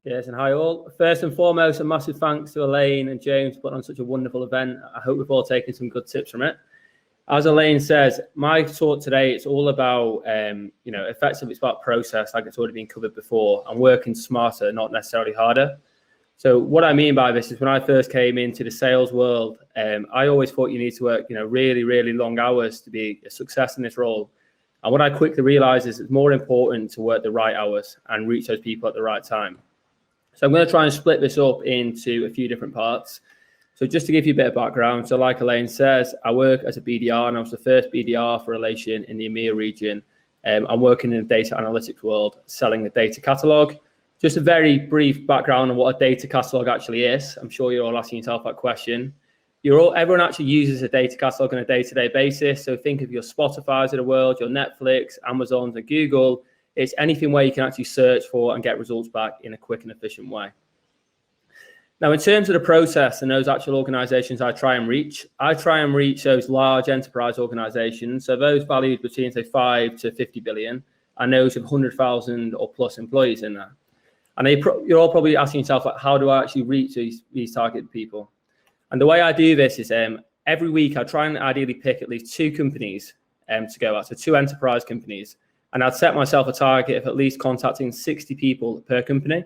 Yes, and hi all. First and foremost, a massive thanks to Elaine and James for putting on such a wonderful event. I hope we've all taken some good tips from it. As Elaine says, my talk today, it's all about, effectively it's about process, like it's already been covered before, and working smarter, not necessarily harder. So what I mean by this is when I first came into the sales world, I always thought you need to work, really, really long hours to be a success in this role. And what I quickly realized is it's more important to work the right hours and reach those people at the right time. So I'm going to try and split this up into a few different parts. So just to give you a bit of background, so like Elaine says, I work as a BDR, and I was the first BDR for Alation in the EMEA region. I'm working in the data analytics world, selling the data catalog. Just a very brief background on what a data catalog actually is. I'm sure you're all asking yourself that question. Everyone actually uses a data catalog on a day-to-day basis. So think of your Spotify's of the world, your Netflix, Amazon's, and Google. It's anything where you can actually search for and get results back in a quick and efficient way. Now, in terms of the process and those actual organizations I try and reach those large enterprise organizations. So those valued between, say, 5 to 50 billion, and those with 100,000 or plus employees in there. And you're all probably asking yourself, like, how do I actually reach these targeted people? And the way I do this is every week I try and ideally pick at least 2 companies to go at, so 2 enterprise companies. And I'd set myself a target of at least contacting 60 people per company.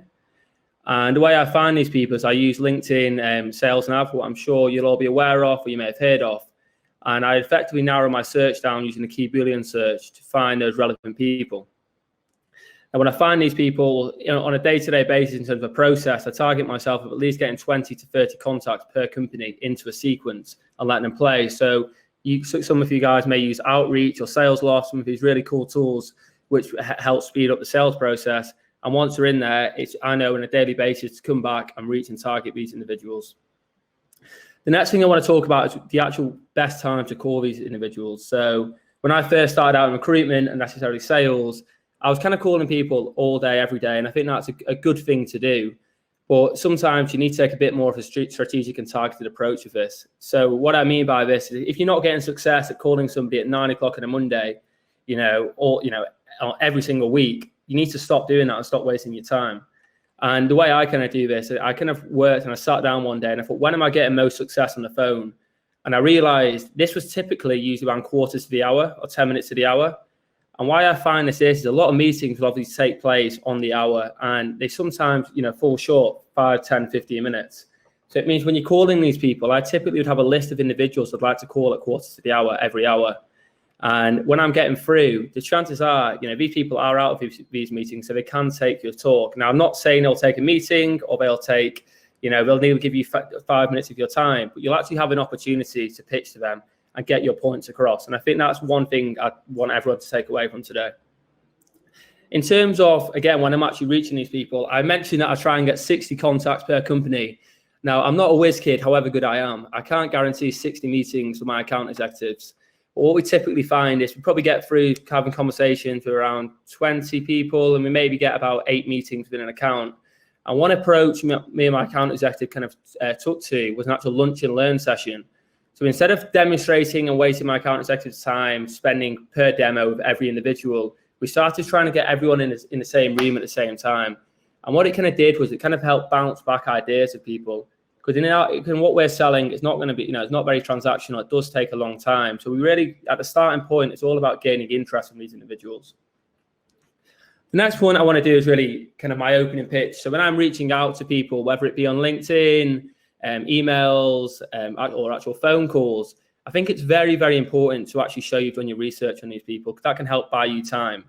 And the way I find these people is I use LinkedIn Sales Nav, what I'm sure you'll all be aware of or you may have heard of. And I effectively narrow my search down using the key Boolean search to find those relevant people. And when I find these people on a day-to-day basis in terms of a process, I target myself of at least getting 20 to 30 contacts per company into a sequence and letting them play. So some of you guys may use Outreach or SalesLoft, some of these really cool tools which help speed up the sales process. And once they're in there, I know on a daily basis to come back and reach and target these individuals. The next thing I want to talk about is the actual best time to call these individuals. So when I first started out in recruitment and necessarily sales, I was kind of calling people all day, every day. And I think that's a good thing to do. But sometimes you need to take a bit more of a strategic and targeted approach with this. So what I mean by this is if you're not getting success at calling somebody at 9 o'clock on a Monday, every single week, you need to stop doing that and stop wasting your time. And the way I kind of do this, I kind of worked and I sat down one day and I thought, when am I getting most success on the phone? And I realized this was typically usually around quarters to the hour or 10 minutes to the hour. And why I find this is a lot of meetings will obviously take place on the hour and they sometimes, fall short 5, 10, 15 minutes. So it means when you're calling these people, I typically would have a list of individuals I'd like to call at quarters to the hour every hour. And when I'm getting through, the chances are, these people are out of these meetings, so they can take your talk. Now, I'm not saying they'll take a meeting or they'll take, they'll need to give you 5 minutes of your time, but you'll actually have an opportunity to pitch to them and get your points across. And I think that's one thing I want everyone to take away from today. In terms of, again, when I'm actually reaching these people, I mentioned that I try and get 60 contacts per company. Now, I'm not a whiz kid, however good I am. I can't guarantee 60 meetings with my account executives. But what we typically find is we probably get through having conversations with around 20 people, and we maybe get about 8 meetings within an account. And one approach me and my account executive kind of took to was an actual lunch and learn session. So instead of demonstrating and wasting my account executive's time spending per demo with every individual, we started trying to get everyone in the same room at the same time. And what it kind of did was it kind of helped bounce back ideas of people. Because in what we're selling, it's not going to be, it's not very transactional. It does take a long time. So we really, at the starting point, it's all about gaining interest from these individuals. The next point I want to do is really kind of my opening pitch. So when I'm reaching out to people, whether it be on LinkedIn, emails, or actual phone calls, I think it's very, very important to actually show you've done your research on these people, because that can help buy you time.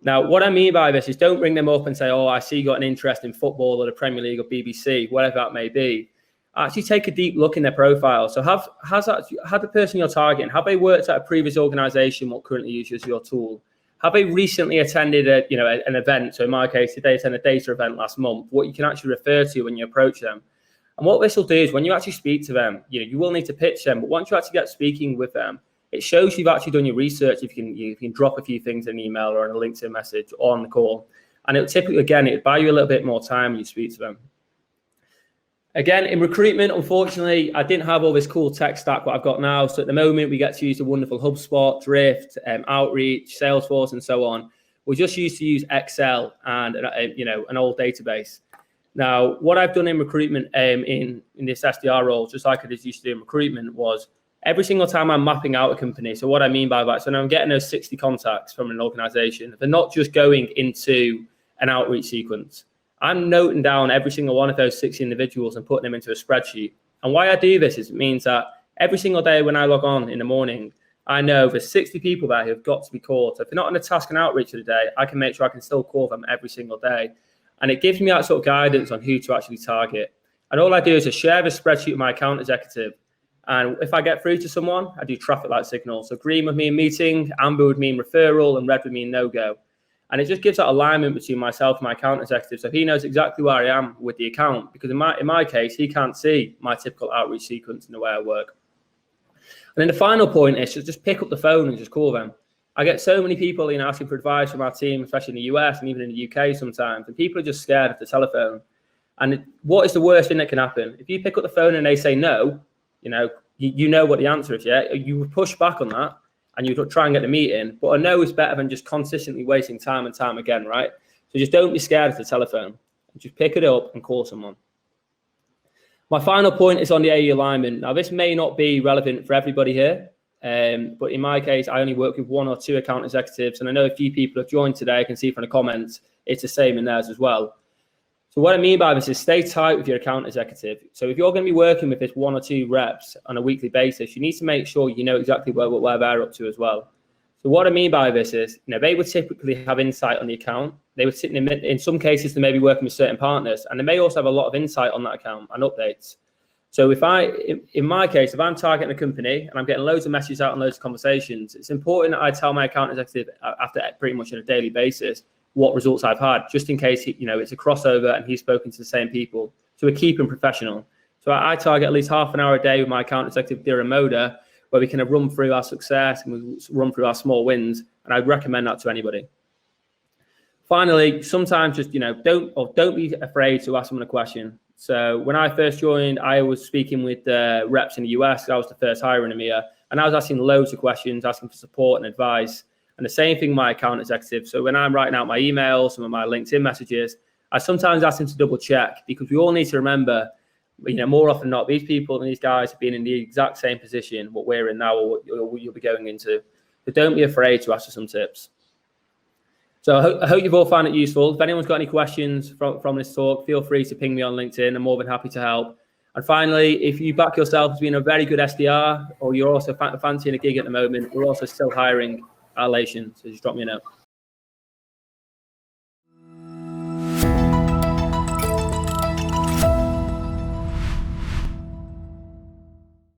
Now, what I mean by this is don't bring them up and say, oh, I see you got an interest in football or the Premier League or BBC, whatever that may be. Actually take a deep look in their profile. So have the person you're targeting, have they worked at a previous organization what currently uses your tool? Have they recently attended an event? So in my case, did they attend a data event last month? What you can actually refer to when you approach them. And what this will do is when you actually speak to them, you will need to pitch them. But once you actually get speaking with them, it shows you've actually done your research. If you can drop a few things in an email or in a LinkedIn message or on the call. And it'll typically, again, it'll buy you a little bit more time when you speak to them. Again, in recruitment, unfortunately, I didn't have all this cool tech stack what I've got now. So at the moment, we get to use the wonderful HubSpot, Drift, Outreach, Salesforce, and so on. We just used to use Excel and an old database. Now, what I've done in recruitment in this SDR role, just like I used to do in recruitment, was every single time I'm mapping out a company. So what I mean by that, so now I'm getting those 60 contacts from an organization. They're not just going into an outreach sequence. I'm noting down every single one of those 60 individuals and putting them into a spreadsheet. And why I do this is it means that every single day when I log on in the morning, I know there's 60 people there who have got to be called. So if they're not on a task and outreach of the day, I can make sure I can still call them every single day. And it gives me that sort of guidance on who to actually target. And all I do is I share the spreadsheet with my account executive. And if I get through to someone, I do traffic light signals. So green would mean meeting, amber would mean referral, and red would mean no-go. And it just gives that alignment between myself and my account executive. So he knows exactly where I am with the account, because in my case, he can't see my typical outreach sequence in the way I work. And then the final point is just pick up the phone and just call them. I get so many people, asking for advice from our team, especially in the US and even in the UK sometimes, and people are just scared of the telephone. And what is the worst thing that can happen? If you pick up the phone and they say no, you know what the answer is, yeah? You push back on that and you try and get the meeting, but a no is better than just consistently wasting time and time again, right? So just don't be scared of the telephone. Just pick it up and call someone. My final point is on the AE alignment. Now, this may not be relevant for everybody here, but in my case, I only work with 1 or 2 account executives, and I know a few people have joined today. I can see from the comments, it's the same in theirs as well. So what I mean by this is stay tight with your account executive. So if you're going to be working with this 1 or 2 reps on a weekly basis, you need to make sure you know exactly where they're up to as well. So what I mean by this is, they would typically have insight on the account. They would sit in some cases, they may be working with certain partners, and they may also have a lot of insight on that account and updates. So in my case, if I'm targeting a company and I'm getting loads of messages out and loads of conversations, it's important that I tell my account executive after pretty much on a daily basis what results I've had, just in case it's a crossover and he's spoken to the same people. So we're keeping professional. So I target at least half an hour a day with my account executive during Moda, where we can run through our success and we run through our small wins. And I'd recommend that to anybody. Finally, sometimes just, don't be afraid to ask someone a question. So when I first joined, I was speaking with reps in the US. I was the first hire in EMEA, and I was asking loads of questions, asking for support and advice. And the same thing with my account executive. So when I'm writing out my emails, some of my LinkedIn messages, I sometimes ask them to double check, because we all need to remember, more often than not, these people and these guys have been in the exact same position what we're in now or what you'll be going into. But don't be afraid to ask for some tips. So I hope you've all found it useful. If anyone's got any questions from this talk, feel free to ping me on LinkedIn. I'm more than happy to help. And finally, if you back yourself as being a very good SDR, or you're also fancying a gig at the moment, we're also still hiring Alation. So just drop me a note.